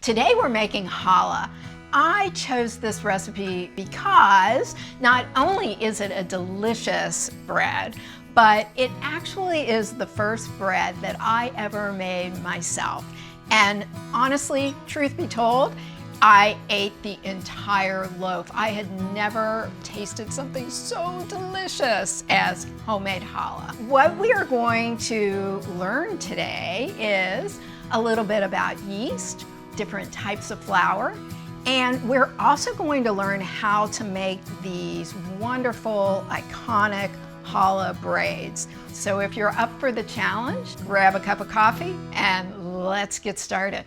Today we're making challah. I chose this recipe because not only is it a delicious bread, but it actually is the first bread that I ever made myself. And honestly, truth be told, I ate the entire loaf. I had never tasted something so delicious as homemade challah. What we are going to learn today is a little bit about yeast, different types of flour, and we're also going to learn how to make these wonderful, iconic challah braids. So if you're up for the challenge, grab a cup of coffee and let's get started.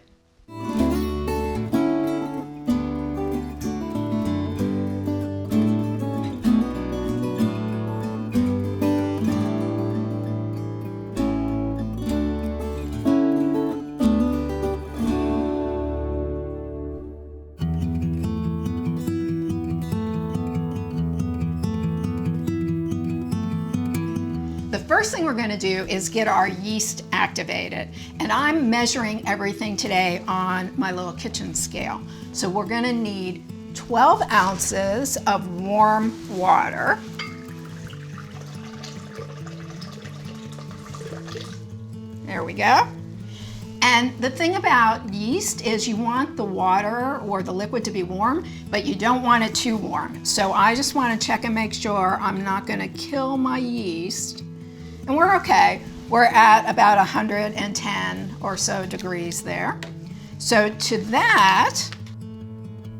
The first thing we're going to do is get our yeast activated, and I'm measuring everything today on my little kitchen scale. So we're going to need 12 ounces of warm water. There we go. And the thing about yeast is you want the water or the liquid to be warm, but you don't want it too warm. So I just want to check and make sure I'm not going to kill my yeast. And we're okay. We're at about 110 or so degrees there. So to that,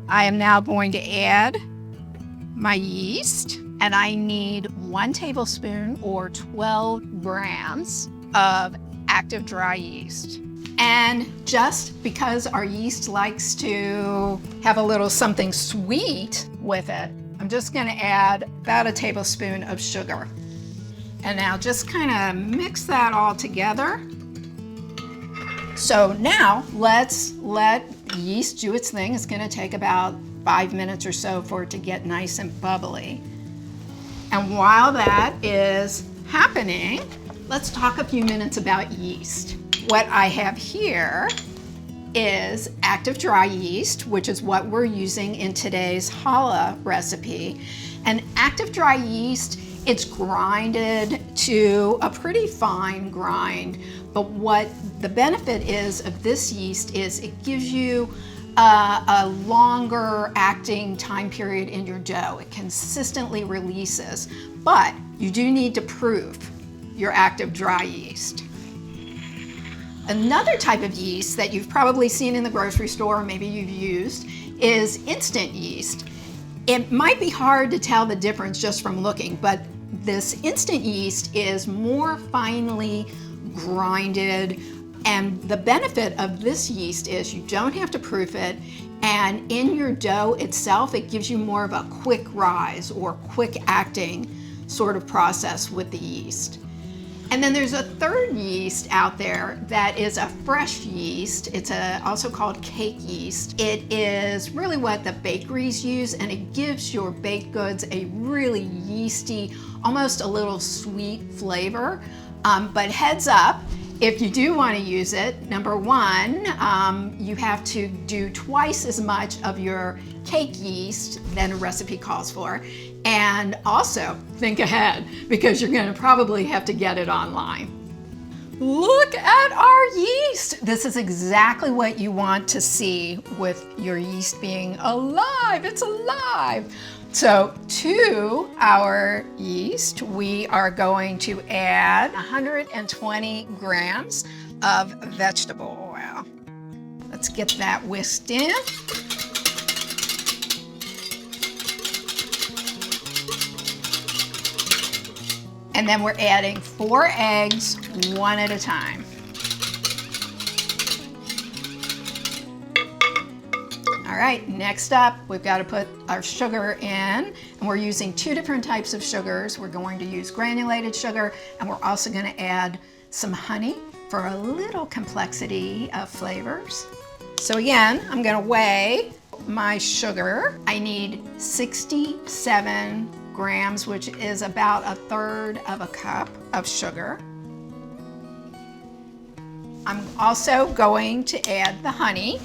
I am now going to add my yeast, and I need 1 tablespoon or 12 grams of active dry yeast. And just because our yeast likes to have a little something sweet with it, I'm just going to add about a tablespoon of sugar. And now just kind of mix that all together. So now let's let yeast do its thing. It's going to take about 5 minutes or so for it to get nice and bubbly. And while that is happening, let's talk a few minutes about yeast. What I have here is active dry yeast, which is what we're using in today's challah recipe. And active dry yeast, it's grinded to a pretty fine grind, but what the benefit is of this yeast is it gives you a longer acting time period in your dough. It consistently releases, but you do need to proof your active dry yeast. Another type of yeast that you've probably seen in the grocery store, or maybe you've used, is instant yeast. It might be hard to tell the difference just from looking, but this instant yeast is more finely grinded, and the benefit of this yeast is you don't have to proof it, and in your dough itself it gives you more of a quick rise or quick acting sort of process with the yeast. And then there's a third yeast out there that is a fresh yeast. It's also called cake yeast. It is really what the bakeries use, and it gives your baked goods a really yeasty, almost a little sweet flavor. But heads up, if you do want to use it, number one, you have to do twice as much of your cake yeast than a recipe calls for. And also think ahead, because you're going to probably have to get it online. Look at our yeast. This is exactly what you want to see with your yeast being alive. It's alive. So to our yeast, we are going to add 120 grams of vegetable oil. Let's get that whisked in. And then we're adding 4 eggs, 1 at a time. All right, next up, we've got to put our sugar in, and we're using 2 different types of sugars. We're going to use granulated sugar, and we're also going to add some honey for a little complexity of flavors. So again, I'm going to weigh my sugar. I need 67 grams, which is about 1/3 of a cup of sugar. I'm also going to add the honey.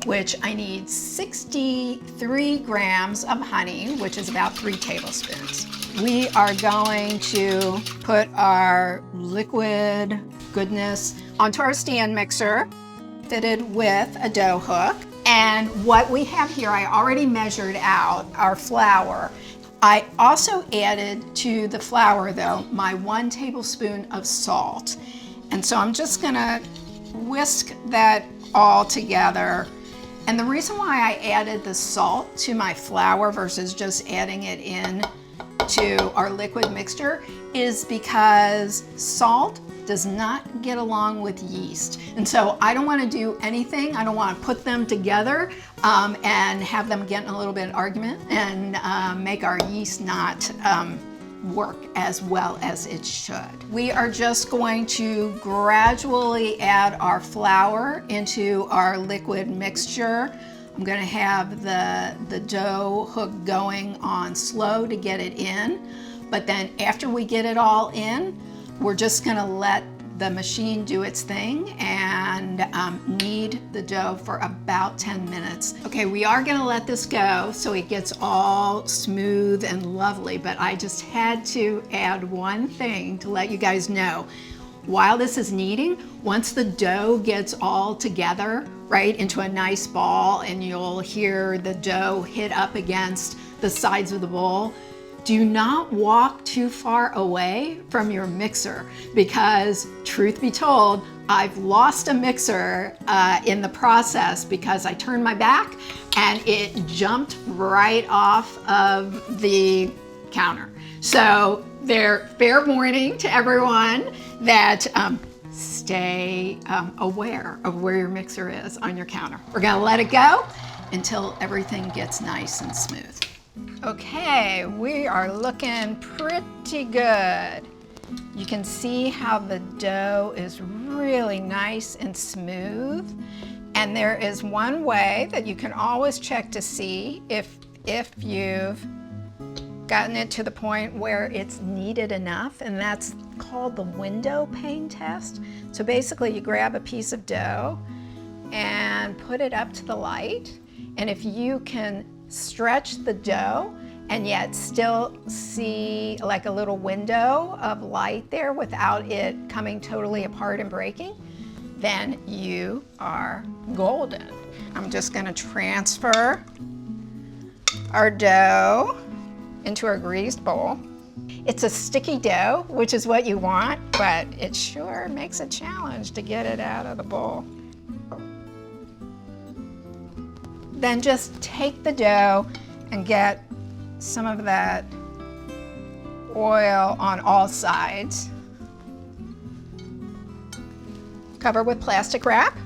which I need 63 grams of honey, which is about 3 tablespoons. We are going to put our liquid goodness onto our stand mixer, fitted with a dough hook. And what we have here, I already measured out our flour. I also added to the flour, though, my 1 tablespoon of salt. And so I'm just gonna whisk that all together. And the reason why I added the salt to my flour versus just adding it in to our liquid mixture is because salt does not get along with yeast. And so I don't want to do anything. I don't want to put them together and have them get in a little bit of argument and make our yeast not work as well as it should. We are just going to gradually add our flour into our liquid mixture. I'm going to have the dough hook going on slow to get it in, but then after we get it all in, we're just going to let the machine do its thing and knead the dough for about 10 minutes. Okay, we are going to let this go so it gets all smooth and lovely, but I just had to add one thing to let you guys know. While this is kneading, once the dough gets all together, right, into a nice ball, and you'll hear the dough hit up against the sides of the bowl, do not walk too far away from your mixer, because truth be told, I've lost a mixer in the process because I turned my back and it jumped right off of the counter. So fair warning to everyone that stay aware of where your mixer is on your counter. We're gonna let it go until everything gets nice and smooth. Okay, we are looking pretty good. You can see how the dough is really nice and smooth. And there is one way that you can always check to see if you've gotten it to the point where it's kneaded enough, and that's called the window pane test. So basically you grab a piece of dough and put it up to the light, and if you can stretch the dough and yet still see like a little window of light there without it coming totally apart and breaking, then you are golden. I'm just going to transfer our dough into our greased bowl. It's a sticky dough, which is what you want, but it sure makes a challenge to get it out of the bowl. Then just take the dough and get some of that oil on all sides. Cover with plastic wrap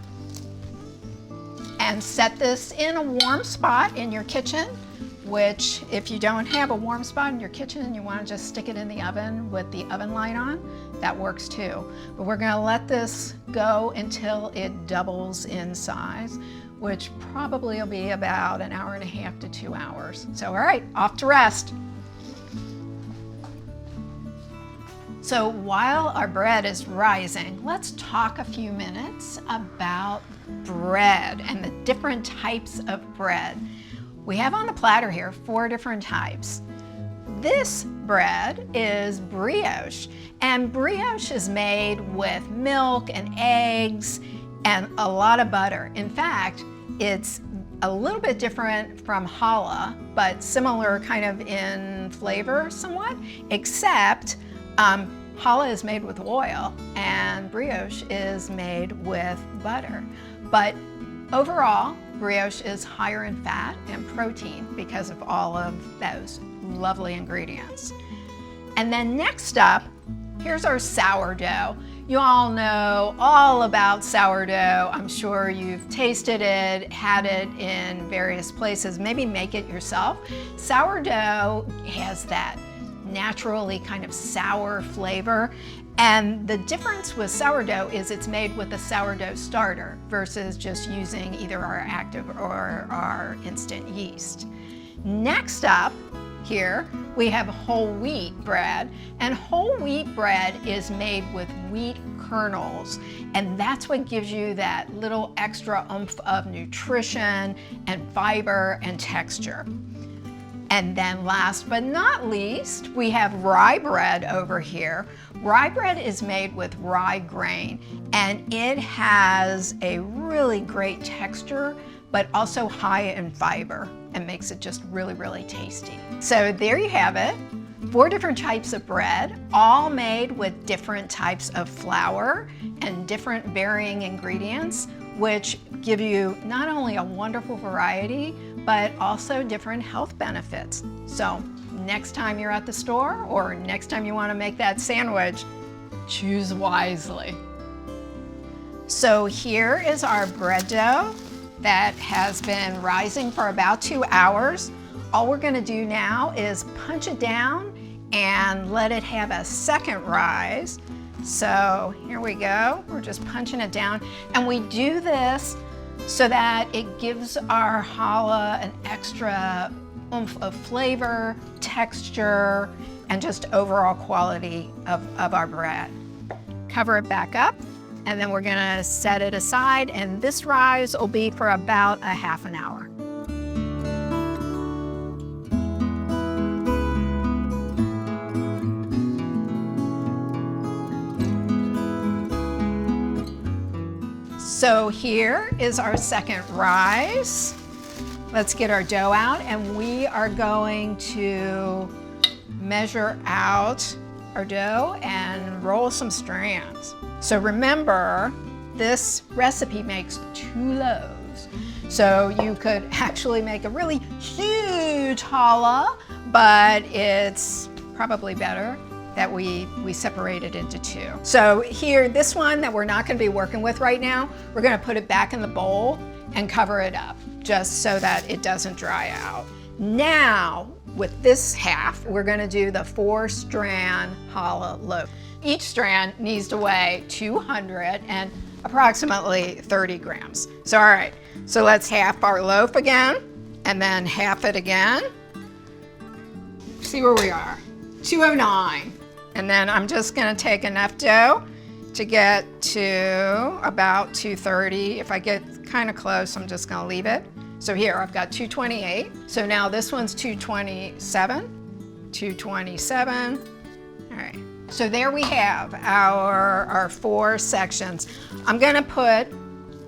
and set this in a warm spot in your kitchen, which if you don't have a warm spot in your kitchen and you want to just stick it in the oven with the oven light on, that works too. But we're going to let this go until it doubles in size, which probably will be about an hour and a half to 2 hours. So, all right, off to rest. So while our bread is rising, let's talk a few minutes about bread and the different types of bread. We have on the platter here 4 different types. This bread is brioche, and brioche is made with milk and eggs and a lot of butter. In fact, it's a little bit different from challah, but similar kind of in flavor somewhat, except challah is made with oil and brioche is made with butter. But overall, brioche is higher in fat and protein because of all of those lovely ingredients. And then next up, here's our sourdough. You all know all about sourdough. I'm sure you've tasted it, had it in various places, maybe make it yourself. Sourdough has that naturally kind of sour flavor. And the difference with sourdough is it's made with a sourdough starter versus just using either our active or our instant yeast. Next up, here we have whole wheat bread, and whole wheat bread is made with wheat kernels, and that's what gives you that little extra oomph of nutrition and fiber and texture. And then last but not least, we have rye bread over here. Rye bread is made with rye grain, and it has a really great texture, but also high in fiber, and makes it just really, really tasty. So there you have it. 4 different types of bread, all made with different types of flour and different varying ingredients, which give you not only a wonderful variety, but also different health benefits. So next time you're at the store, or next time you want to make that sandwich, choose wisely. So here is our bread dough that has been rising for about 2 hours. All we're going to do now is punch it down and let it have a second rise. So here we go. We're just punching it down, and we do this so that it gives our challah an extra oomph of flavor, texture, and just overall quality of our bread. Cover it back up, and then we're gonna set it aside, and this rise will be for about a half an hour. So here is our second rise. Let's get our dough out, and we are going to measure out our dough and roll some strands. So remember, this recipe makes 2 loaves. So you could actually make a really huge challah, but it's probably better that we separate it into 2. So here, this one that we're not gonna be working with right now, we're gonna put it back in the bowl and cover it up, just so that it doesn't dry out. Now, with this half, we're gonna do the 4-strand challah loaf. Each strand needs to weigh 200 and approximately 30 grams. So all right, so let's half our loaf again, and then half it again. See where we are, 209. And then I'm just gonna take enough dough to get to about 230. If I get kind of close, I'm just gonna leave it. So here, I've got 228. So now this one's 227, 227. All right, so there we have our 4 sections. I'm gonna put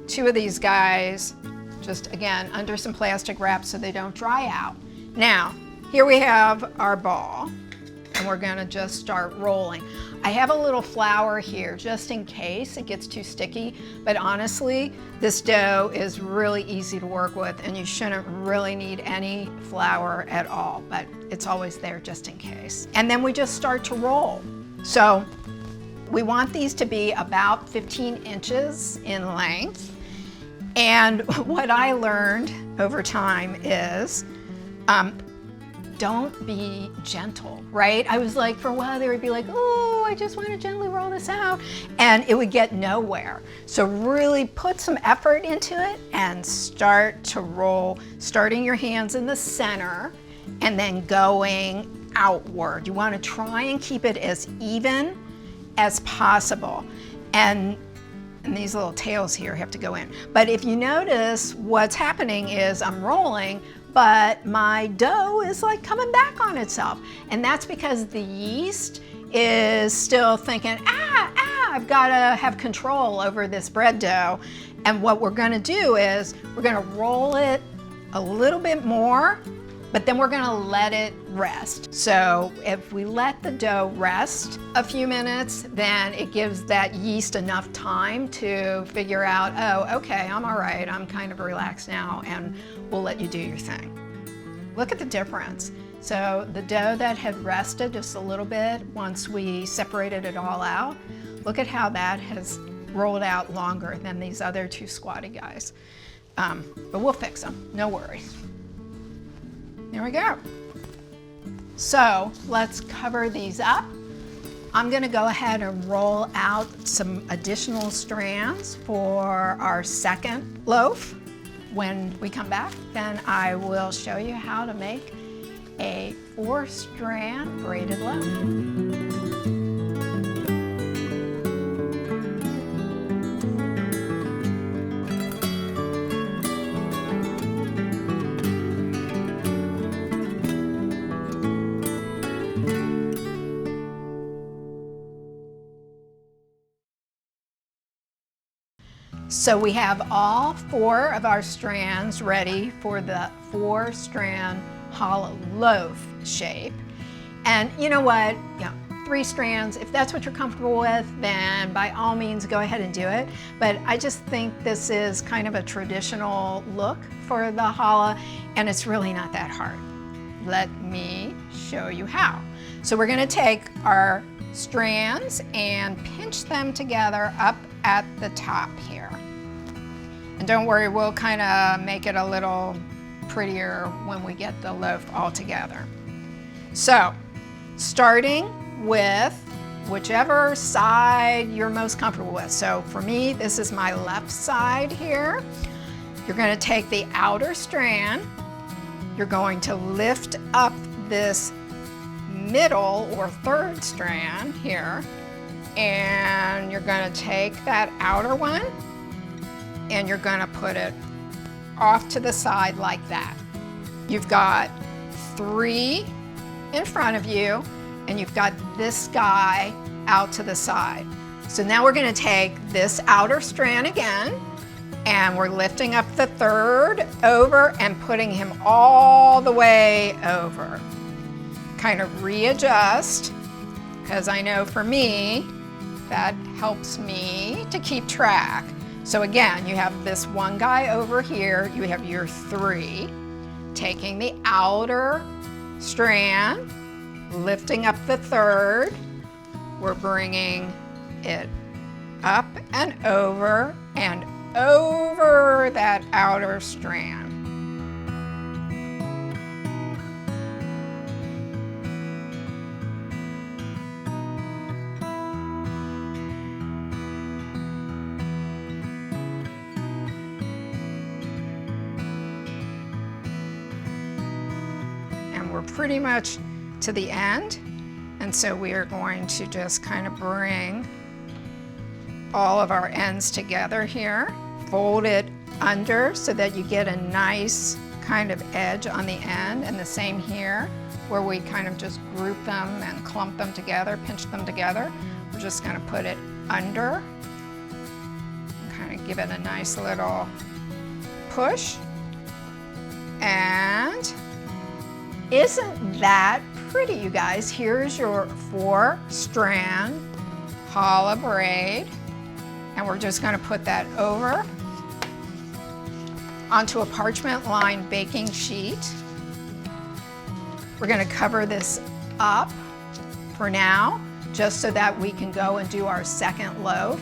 2 of these guys, just again, under some plastic wrap so they don't dry out. Now, here we have our ball, and we're gonna just start rolling. I have a little flour here just in case it gets too sticky, but honestly, this dough is really easy to work with, and you shouldn't really need any flour at all, but it's always there just in case. And then we just start to roll. So we want these to be about 15 inches in length. And what I learned over time is, don't be gentle, right? I was like, for a while they would be like, oh, I just want to gently roll this out, and it would get nowhere. So really put some effort into it and start to roll, starting your hands in the center and then going outward. You want to try and keep it as even as possible. And these little tails here have to go in. But if you notice, what's happening is I'm rolling, but my dough is like coming back on itself. And that's because the yeast is still thinking, I've gotta have control over this bread dough. And what we're gonna do is we're gonna roll it a little bit more, but then we're gonna let it rest. So if we let the dough rest a few minutes, then it gives that yeast enough time to figure out, oh, okay, I'm all right, I'm kind of relaxed now, and we'll let you do your thing. Look at the difference. So the dough that had rested just a little bit once we separated it all out, look at how that has rolled out longer than these other 2 squatty guys. But we'll fix them, no worries. There we go. So let's cover these up. I'm gonna go ahead and roll out some additional strands for our second loaf. When we come back, then I will show you how to make a 4-strand braided loaf. So we have all 4 of our strands ready for the 4-strand challah loaf shape. And you know what? 3 strands, if that's what you're comfortable with, then by all means go ahead and do it. But I just think this is kind of a traditional look for the challah, and it's really not that hard. Let me show you how. So we're going to take our strands and pinch them together up at the top here. And don't worry, we'll kind of make it a little prettier when we get the loaf all together. So, starting with whichever side you're most comfortable with. So for me, this is my left side here. You're going to take the outer strand, you're going to lift up this middle or 3rd strand here, and you're going to take that outer one and you're going to put it off to the side like that. You've got 3 in front of you, and you've got this guy out to the side. So now we're going to take this outer strand again, and we're lifting up the 3rd over and putting him all the way over. Kind of readjust, because I know for me, that helps me to keep track. So again, you have this one guy over here, you have your 3, taking the outer strand, lifting up the 3rd, we're bringing it up and over that outer strand. We're pretty much to the end, and so we are going to just kind of bring all of our ends together here, fold it under so that you get a nice kind of edge on the end, and the same here where we kind of just group them and clump them together, pinch them together. We're just going to put it under and kind of give it a nice little push. And isn't that pretty, you guys? Here's your 4-strand challah braid, and we're just going to put that over onto a parchment-lined baking sheet. We're going to cover this up for now, just so that we can go and do our 2nd loaf.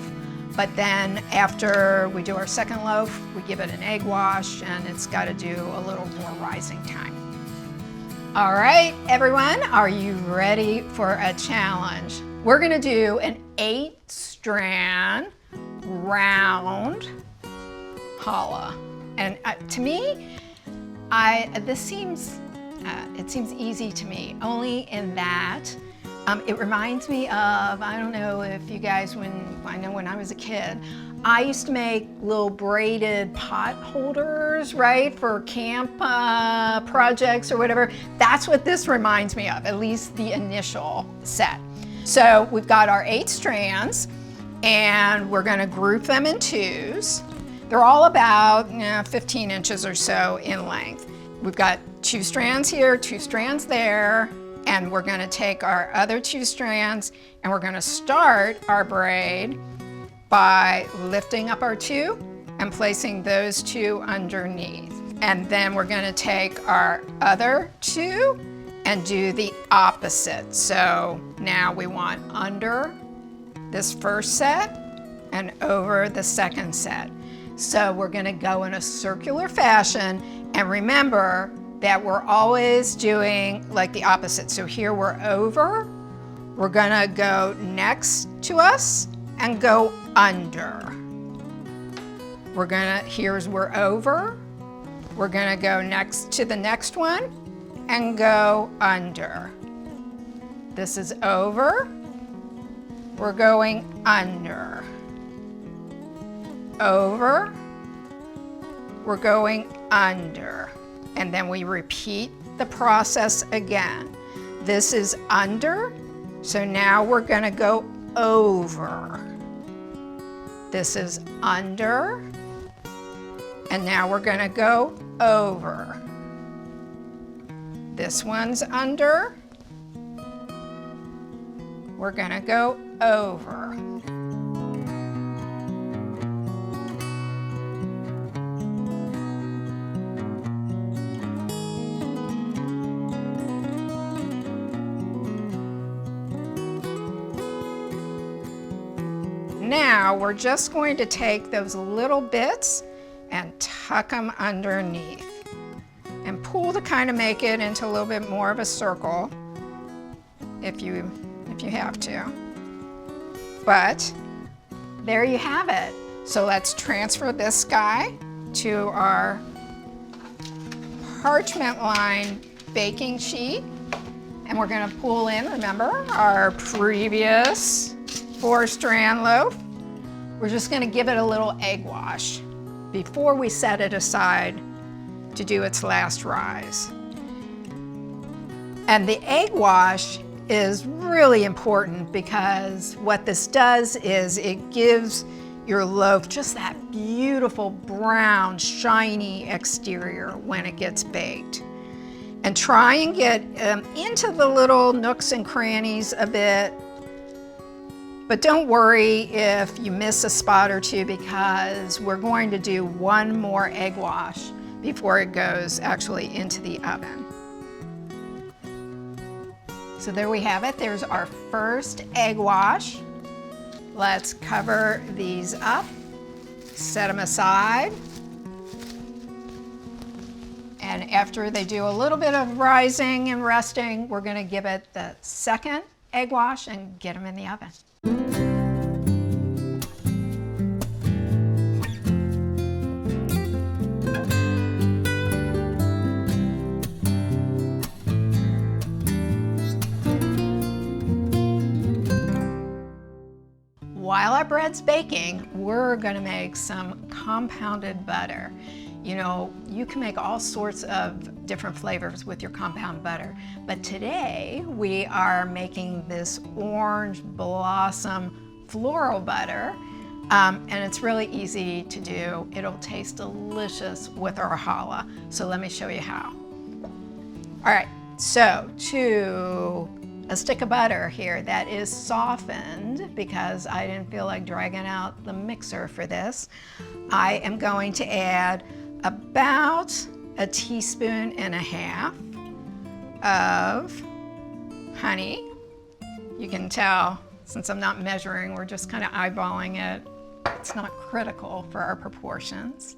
But then after we do our 2nd loaf, we give it an egg wash, and it's got to do a little more rising time. All right, everyone, are you ready for a challenge? We're gonna do an 8-strand round challah. And to me, it seems easy to me, only in that it reminds me of, I don't know if you guys, I know when I was a kid, I used to make little braided pot holders, right, for camp projects or whatever. That's what this reminds me of, at least the initial set. So we've got our 8 strands, and we're going to group them in 2s. They're all about 15 inches or so in length. We've got 2 strands here, 2 strands there, and we're going to take our other 2 strands, and we're going to start our braid by lifting up our 2 and placing those 2 underneath. And then we're going to take our other 2 and do the opposite. So now we want under this first set and over the second set. So we're going to go in a circular fashion, and remember that we're always doing like the opposite. So here we're over, we're going to go next to us and go under. We're over, we're gonna go next to the next one and go under. This is over. We're going under. Over. We're going under. And then we repeat the process again. This is under, so now we're gonna go over. This is under, and now we're gonna go over. This one's under, we're gonna go over. Now we're just going to take those little bits and tuck them underneath and pull to kind of make it into a little bit more of a circle if you have to. But there you have it. So let's transfer this guy to our parchment lined baking sheet, and we're going to pull in, remember, our previous 4-strand loaf. We're just going to give it a little egg wash before we set it aside to do its last rise. And the egg wash is really important because what this does is it gives your loaf just that beautiful brown, shiny exterior when it gets baked. And try and get into the little nooks and crannies a bit. But don't worry if you miss a spot or two, because we're going to do one more egg wash before it goes actually into the oven. So there we have it. There's our first egg wash. Let's cover these up, set them aside. And after they do a little bit of rising and resting, we're going to give it the second egg wash and get them in the oven. While our bread's baking, we're going to make some compounded butter. You know, you can make all sorts of different flavors with your compound butter, but today we are making this orange blossom floral butter, and it's really easy to do. It'll taste delicious with our challah, so let me show you how. All right, so to a stick of butter here that is softened, because I didn't feel like dragging out the mixer for this, I am going to add about 1.5 teaspoons of honey. You can tell, since I'm not measuring, we're just kind of eyeballing it. It's not critical for our proportions.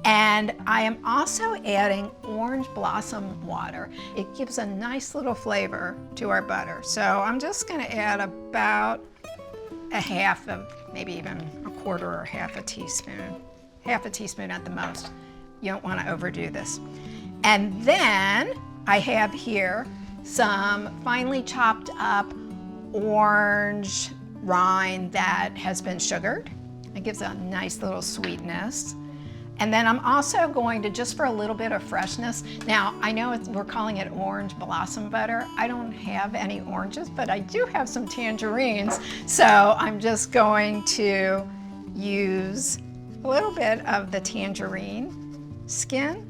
And I am also adding orange blossom water. It gives a nice little flavor to our butter. So I'm just going to add about 1/2 of, maybe even 1/4 or 1/2 teaspoon. 1/2 teaspoon at the most. You don't want to overdo this. And then I have here some finely chopped up orange rind that has been sugared. It gives a nice little sweetness. And then I'm also going to, just for a little bit of freshness, now I know we're calling it orange blossom butter. I don't have any oranges, but I do have some tangerines. So I'm just going to use a little bit of the tangerine skin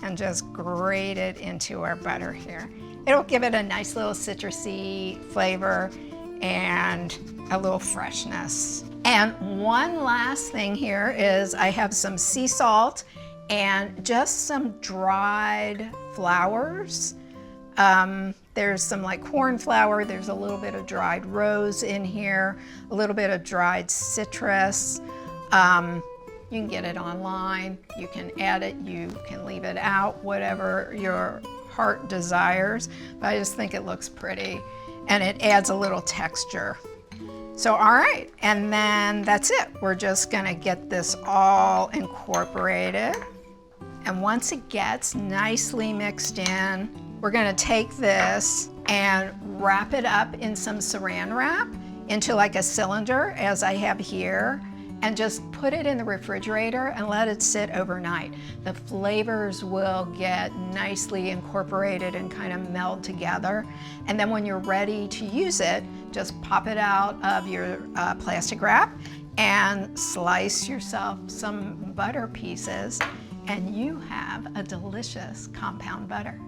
and just grate it into our butter here. It'll give it a nice little citrusy flavor and a little freshness. And one last thing here is I have some sea salt and just some dried flowers. There's some like corn flour, there's a little bit of dried rose in here, a little bit of dried citrus. You can get it online, you can add it, you can leave it out, whatever your heart desires. But I just think it looks pretty and it adds a little texture. So all right, and then that's it. We're just gonna get this all incorporated. And once it gets nicely mixed in, we're gonna take this and wrap it up in some saran wrap into like a cylinder, as I have here, and just put it in the refrigerator and let it sit overnight. The flavors will get nicely incorporated and kind of meld together. And then when you're ready to use it, just pop it out of your plastic wrap and slice yourself some butter pieces, and you have a delicious compound butter.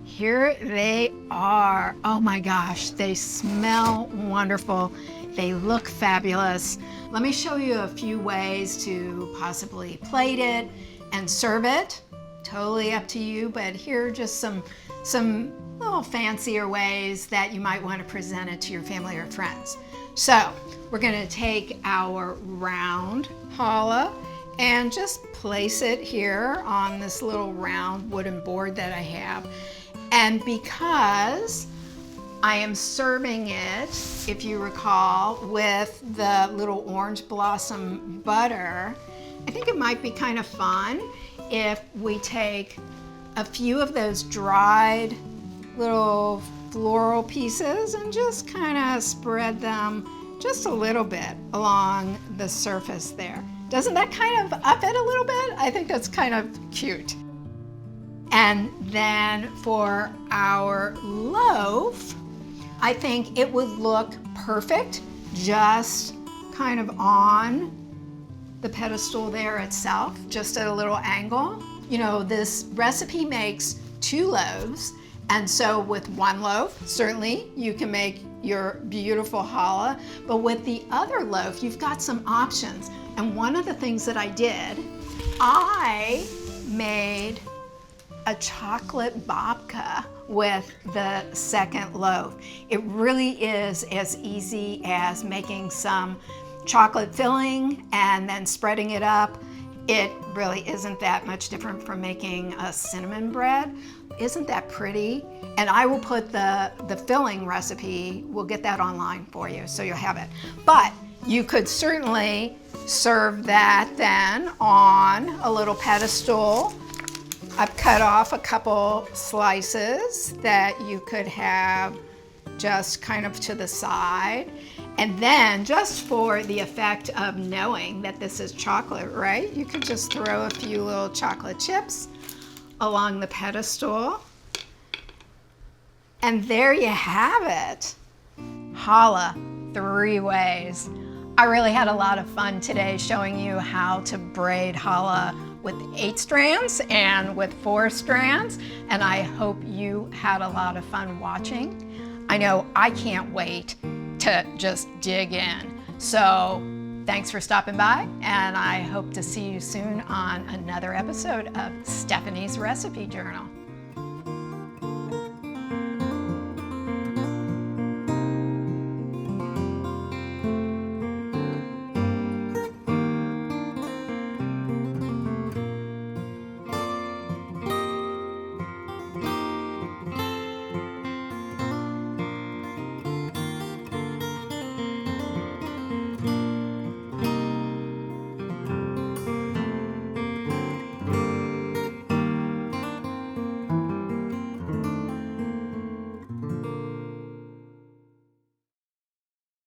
Here they are. Oh my gosh, they smell wonderful. They look fabulous. Let me show you a few ways to possibly plate it and serve it. Totally up to you, but here are just some little fancier ways that you might want to present it to your family or friends. So we're gonna take our round challah and just place it here on this little round wooden board that I have. And because I am serving it, if you recall, with the little orange blossom butter, I think it might be kind of fun if we take a few of those dried little floral pieces and just kind of spread them just a little bit along the surface there. Doesn't that kind of up it a little bit? I think that's kind of cute. And then for our loaf, I think it would look perfect just kind of on the pedestal there itself, just at a little angle. You know, this recipe makes 2 loaves, and so with 1 loaf, certainly you can make your beautiful challah, but with the other loaf, you've got some options. And one of the things that I did, I made a chocolate babka with the second loaf. It really is as easy as making some chocolate filling and then spreading it up. It really isn't that much different from making a cinnamon bread. Isn't that pretty? And I will put the filling recipe, we'll get that online for you so you'll have it. But you could certainly serve that then on a little pedestal. I've cut off a couple slices that you could have just kind of to the side. And then just for the effect of knowing that this is chocolate, right? You could just throw a few little chocolate chips along the pedestal. And there you have it. Challah, 3 ways. I really had a lot of fun today showing you how to braid challah with 8 strands and with 4 strands, and I hope you had a lot of fun watching. I know I can't wait to just dig in. So thanks for stopping by, and I hope to see you soon on another episode of Stephanie's Recipe Journal.